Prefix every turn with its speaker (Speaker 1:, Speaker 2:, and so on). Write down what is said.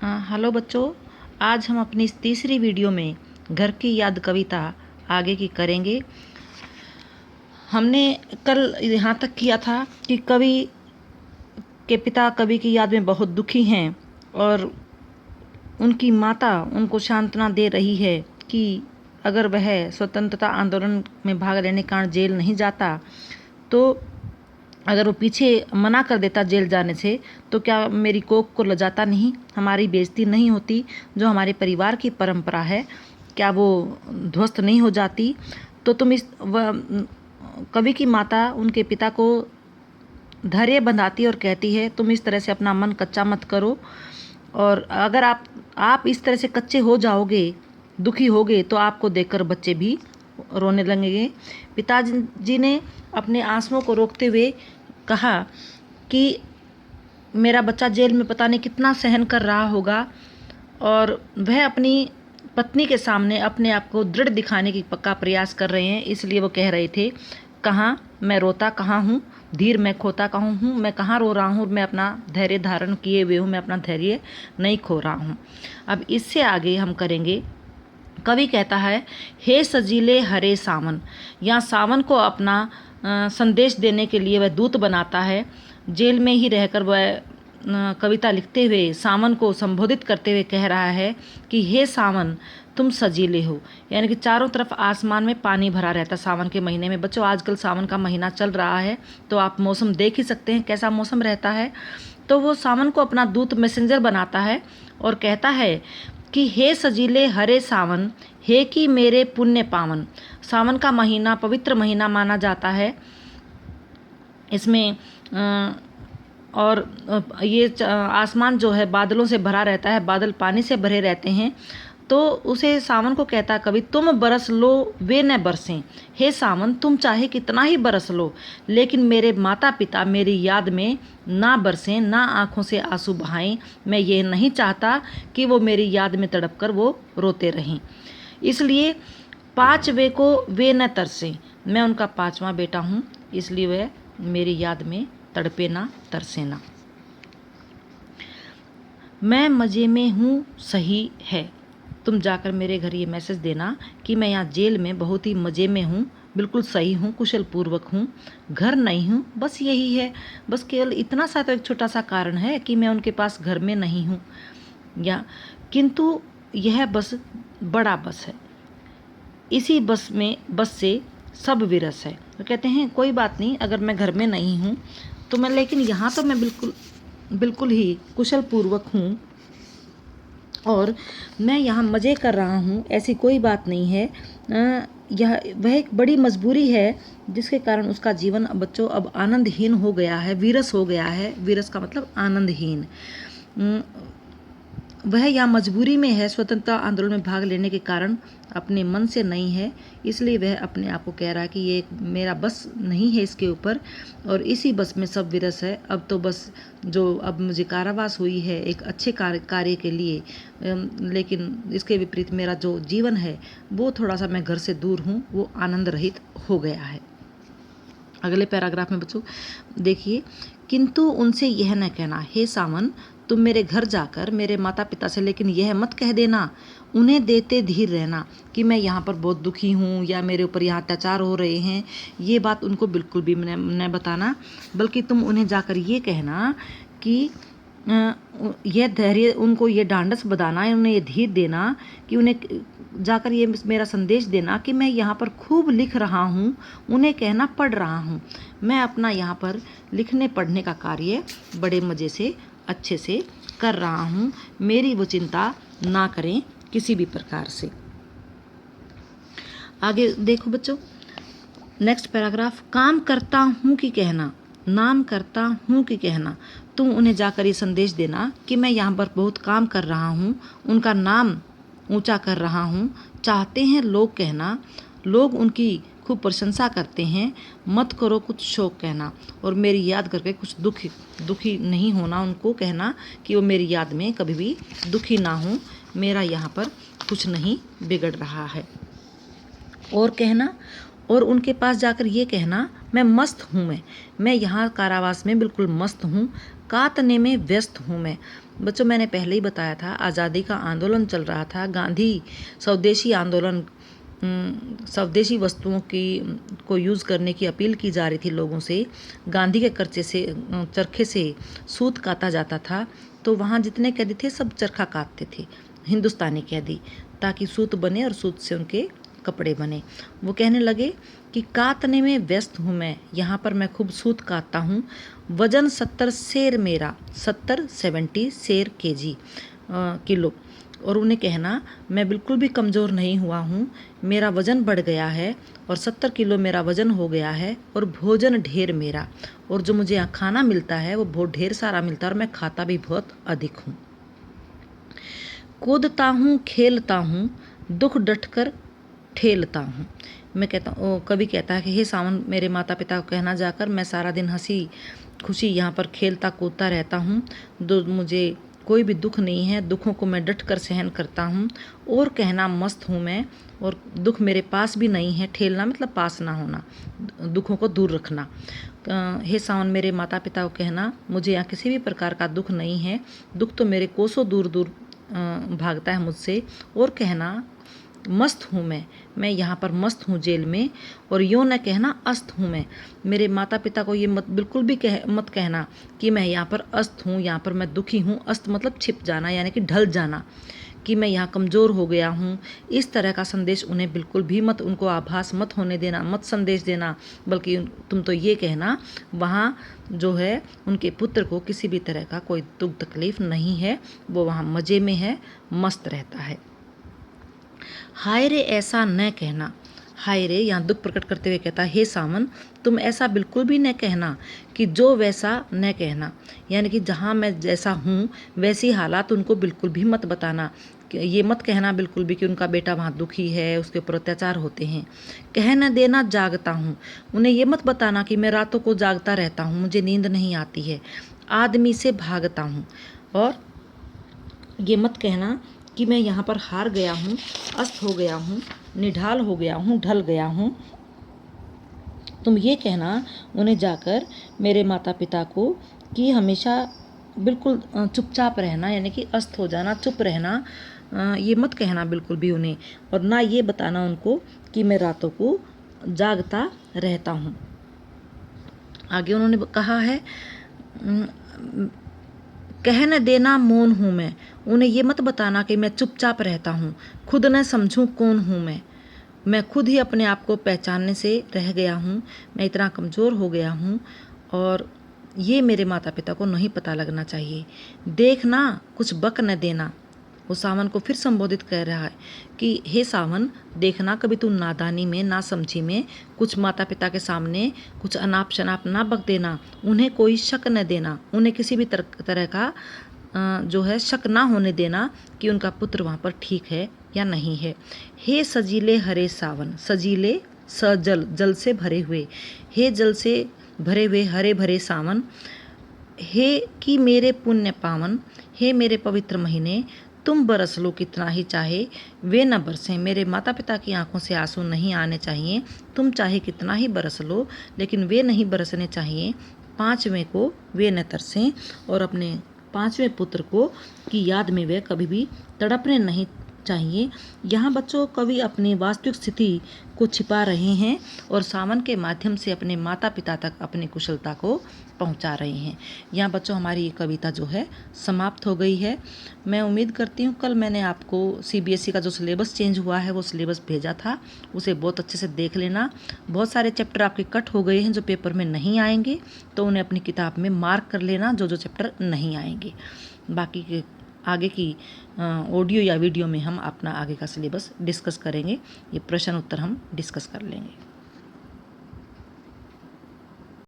Speaker 1: Hello बच्चों, आज हम अपनी इस तीसरी वीडियो में घर की याद कविता आगे की करेंगे। हमने कल यहाँ तक किया था कि कवि के पिता कवि की याद में बहुत दुखी हैं और उनकी माता उनको सांत्वना दे रही है कि अगर वह स्वतंत्रता आंदोलन में भाग लेने के कारण जेल नहीं जाता तो अगर वो पीछे मना कर देता जेल जाने से तो क्या मेरी कोख को लजाता नहीं, हमारी बेइज्जती नहीं होती, जो हमारे परिवार की परंपरा है क्या वो ध्वस्त नहीं हो जाती। तो तुम इस कवि की माता उनके पिता को धैर्य बंधाती और कहती है तुम इस तरह से अपना मन कच्चा मत करो, और अगर आप इस तरह से कच्चे हो जाओगे, दुखी होगे, तो आपको देखकर बच्चे भी रोने लगेंगे। पिताजी ने अपने आंसुओं को रोकते हुए कहा कि मेरा बच्चा जेल में पता नहीं कितना सहन कर रहा होगा, और वह अपनी पत्नी के सामने अपने आप को दृढ़ दिखाने की पक्का प्रयास कर रहे हैं। इसलिए वो कह रहे थे, कहाँ मैं रोता कहाँ हूँ, धीर मैं खोता कहाँ हूँ, मैं कहाँ रो रहा हूँ, मैं अपना धैर्य धारण किए हुए हूँ, मैं अपना धैर्य नहीं खो रहा हूँ। अब इससे आगे हम करेंगे। कवि कहता है, हे सजीले हरे सावन। यहाँ सावन को अपना संदेश देने के लिए वह दूत बनाता है। जेल में ही रहकर वह कविता लिखते हुए सावन को संबोधित करते हुए कह रहा है कि हे सावन तुम सजीले हो, यानी कि चारों तरफ आसमान में पानी भरा रहता सावन के महीने में। बच्चों, आजकल सावन का महीना चल रहा है तो आप मौसम देख ही सकते हैं कैसा मौसम रहता है। तो वो सावन को अपना दूत मैसेंजर बनाता है और कहता है कि हे सजीले हरे सावन, हे कि मेरे पुण्य पावन। सावन का महीना पवित्र महीना माना जाता है। इसमें और ये आसमान जो है बादलों से भरा रहता है, बादल पानी से भरे रहते हैं। तो उसे सावन को कहता कवि, तुम बरस लो वे न बरसें। हे सावन, तुम चाहे कितना ही बरस लो, लेकिन मेरे माता पिता मेरी याद में ना बरसें, ना आँखों से आंसू बहाएं। मैं ये नहीं चाहता कि वो मेरी याद में तड़प कर वो रोते रहें। इसलिए पाँचवे को वे न तरसें। मैं उनका पाँचवा बेटा हूँ, इसलिए वह मेरी याद में तड़पे ना, तरसे ना। मैं मज़े में हूँ सही है, तुम जाकर मेरे घर ये मैसेज देना कि मैं यहाँ जेल में बहुत ही मज़े में हूँ, बिल्कुल सही हूँ, कुशल पूर्वक हूँ, घर नहीं हूँ। बस यही है, बस केवल इतना सा तो एक छोटा सा कारण है कि मैं उनके पास घर में नहीं हूँ। या किंतु यह बस बड़ा बस है, इसी बस से सब विरस है। तो कहते हैं कोई बात नहीं, अगर मैं घर में नहीं हूँ तो मैं, लेकिन यहाँ तो मैं बिल्कुल ही कुशल पूर्वक हूँ और मैं यहाँ मज़े कर रहा हूँ, ऐसी कोई बात नहीं है। यह वह एक बड़ी मजबूरी है जिसके कारण उसका जीवन बच्चों अब आनंदहीन हो गया है, विरस हो गया है। विरस का मतलब आनंदहीन। वह यहाँ मजबूरी में है, स्वतंत्रता आंदोलन में भाग लेने के कारण अपने मन से नहीं है, इसलिए वह अपने आप को कह रहा है कि ये मेरा बस नहीं है इसके ऊपर, और इसी बस में सब विरस है। अब तो बस जो अब मुझे कारावास हुई है एक अच्छे कार्य के लिए, लेकिन इसके विपरीत मेरा जो जीवन है वो थोड़ा सा, मैं घर से दूर हूँ, वो आनंद रहित हो गया है। अगले पैराग्राफ में बच्चों देखिए, किंतु उनसे यह न कहना, हे सावन तुम मेरे घर जाकर मेरे माता पिता से लेकिन यह मत कह देना, उन्हें देते धीर रहना कि मैं यहाँ पर बहुत दुखी हूँ या मेरे ऊपर यहाँ अत्याचार हो रहे हैं। ये बात उनको बिल्कुल भी न बताना, बल्कि तुम उन्हें जाकर ये कहना कि यह धैर्य, उनको ये ढांढस बधाना, उन्हें ये धीर देना कि उन्हें जाकर ये मेरा संदेश देना कि मैं यहाँ पर खूब लिख रहा हूँ, उन्हें कहना पढ़ रहा हूँ। मैं अपना यहाँ पर लिखने पढ़ने का कार्य बड़े मज़े से अच्छे से कर रहा हूँ, मेरी वो चिंता ना करें किसी भी प्रकार से। आगे देखो बच्चों, नेक्स्ट पैराग्राफ, काम करता हूँ कि कहना, नाम करता हूँ कि कहना। तुम उन्हें जाकर ये संदेश देना कि मैं यहाँ पर बहुत काम कर रहा हूँ, उनका नाम ऊंचा कर रहा हूँ, चाहते हैं लोग कहना, लोग उनकी खूब प्रशंसा करते हैं, मत करो कुछ शोक कहना। और मेरी याद करके कुछ दुखी नहीं होना, उनको कहना कि वो मेरी याद में कभी भी दुखी ना हो, मेरा यहाँ पर कुछ नहीं बिगड़ रहा है। और कहना, और उनके पास जाकर ये कहना, मैं मस्त हूँ मैं यहाँ कारावास में बिल्कुल मस्त हूँ। कातने में व्यस्त हूँ मैं। बच्चों, मैंने पहले ही बताया था, आज़ादी का आंदोलन चल रहा था। गांधी स्वदेशी आंदोलन, स्वदेशी वस्तुओं की को यूज़ करने की अपील की जा रही थी लोगों से। गांधी के चरखे से सूत काता जाता था, तो वहाँ जितने कैदी थे सब चरखा काटते थे, हिंदुस्तानी कैदी, ताकि सूत बने और सूत से उनके कपड़े बने। वो कहने लगे कि कातने में व्यस्त हूँ मैं, यहाँ पर मैं खूब सूत काटता हूँ। वजन 70 सेर मेरा, 70 सेर केजी किलो। और उन्हें कहना, मैं बिल्कुल भी कमज़ोर नहीं हुआ हूँ, मेरा वज़न बढ़ गया है और 70 किलो मेरा वज़न हो गया है, और भोजन ढेर मेरा, और जो मुझे यहाँ खाना मिलता है वो बहुत ढेर सारा मिलता है और मैं खाता भी बहुत अधिक हूँ। कूदता हूँ, खेलता हूँ, दुख डटकर ठेलता हूँ। मैं कहता हूँ, कवि कहता है कि हे सावन, मेरे माता पिता को कहना जाकर, मैं सारा दिन हंसी खुशी यहाँ पर खेलता कूदता रहता हूँ, मुझे कोई भी दुख नहीं है, दुखों को मैं डट कर सहन करता हूँ। और कहना, मस्त हूँ मैं, और दुख मेरे पास भी नहीं है। ठेलना मतलब पास ना होना, दुखों को दूर रखना। हे सावन, मेरे माता पिता को कहना, मुझे यहाँ किसी भी प्रकार का दुख नहीं है, दुख तो मेरे कोसों दूर दूर भागता है मुझसे। और कहना, मस्त हूँ मैं यहाँ पर मस्त हूँ जेल में। और यूँ न कहना, अस्त हूँ मैं। मेरे माता पिता को ये बिल्कुल भी मत कहना कि मैं यहाँ पर अस्त हूँ, यहाँ पर मैं दुखी हूँ। अस्त मतलब छिप जाना, यानी कि ढल जाना, कि मैं यहाँ कमज़ोर हो गया हूँ। इस तरह का संदेश उन्हें बिल्कुल भी मत, उनको आभास मत होने देना, मत संदेश देना, बल्कि तुम तो ये कहना, वहाँ जो है उनके पुत्र को किसी भी तरह का कोई दुख तकलीफ नहीं है, वो वहाँ मज़े में है, मस्त रहता है। हाय रे, ऐसा न कहना। हाय रे यहाँ दुख प्रकट करते हुए कहता, हे सावन, तुम ऐसा बिल्कुल भी न कहना कि जो वैसा न कहना, यानी कि जहाँ मैं जैसा हूँ वैसी हालात उनको बिल्कुल भी मत बताना। ये मत कहना बिल्कुल भी कि उनका बेटा वहाँ दुखी है, उसके ऊपर अत्याचार होते हैं। कह न देना, जागता हूँ। उन्हें ये मत बताना कि मैं रातों को जागता रहता हूँ, मुझे नींद नहीं आती है, आदमी से भागता हूँ। और ये मत कहना कि मैं यहाँ पर हार गया हूँ, अस्त हो गया हूँ, निढाल हो गया हूँ, ढल गया हूँ। तुम ये कहना उन्हें जाकर, मेरे माता पिता को, कि हमेशा बिल्कुल चुपचाप रहना, यानी कि अस्त हो जाना, चुप रहना, ये मत कहना बिल्कुल भी उन्हें। और ना ये बताना उनको कि मैं रातों को जागता रहता हूँ। आगे उन्होंने कहा है, कह न देना, मौन हूँ मैं। उन्हें ये मत बताना कि मैं चुपचाप रहता हूँ, खुद न समझूँ कौन हूँ मैं खुद ही अपने आप को पहचानने से रह गया हूँ, मैं इतना कमज़ोर हो गया हूँ, और ये मेरे माता पिता को नहीं पता लगना चाहिए। देखना, कुछ बक न देना। वो सावन को फिर संबोधित कर रहा है कि हे सावन, देखना, कभी तू नादानी में, ना समझी में कुछ माता पिता के सामने कुछ अनाप शनाप ना बक देना। उन्हें कोई शक न देना, उन्हें किसी भी तरह का जो है शक ना होने देना कि उनका पुत्र वहाँ पर ठीक है या नहीं है। हे सजीले हरे सावन, सजीले सजल, जल से भरे हुए, हे जल से भरे हुए हरे भरे सावन, हे कि मेरे पुण्य पावन, हे मेरे पवित्र महीने, तुम बरस लो कितना ही चाहे, वे न बरसें। मेरे माता पिता की आंखों से आंसू नहीं आने चाहिए, तुम चाहे कितना ही बरस लो, लेकिन वे नहीं बरसने चाहिए। 5वें को वे न तरसें, और अपने 5वें पुत्र को की याद में वे कभी भी तड़पने नहीं चाहिए। यहाँ बच्चों, कवि अपनी वास्तविक स्थिति को छिपा रहे हैं और सावन के माध्यम से अपने माता पिता तक अपनी कुशलता को पहुँचा रहे हैं। यहाँ बच्चों, हमारी ये कविता जो है समाप्त हो गई है। मैं उम्मीद करती हूँ, कल मैंने आपको CBSE का जो सिलेबस चेंज हुआ है वो सिलेबस भेजा था, उसे बहुत अच्छे से देख लेना। बहुत सारे चैप्टर आपके कट हो गए हैं जो पेपर में नहीं आएंगे, तो उन्हें अपनी किताब में मार्क कर लेना, जो चैप्टर नहीं आएंगे। बाकी के आगे की ऑडियो या वीडियो में हम अपना आगे का सिलेबस डिस्कस करेंगे। ये प्रश्न उत्तर हम डिस्कस कर लेंगे।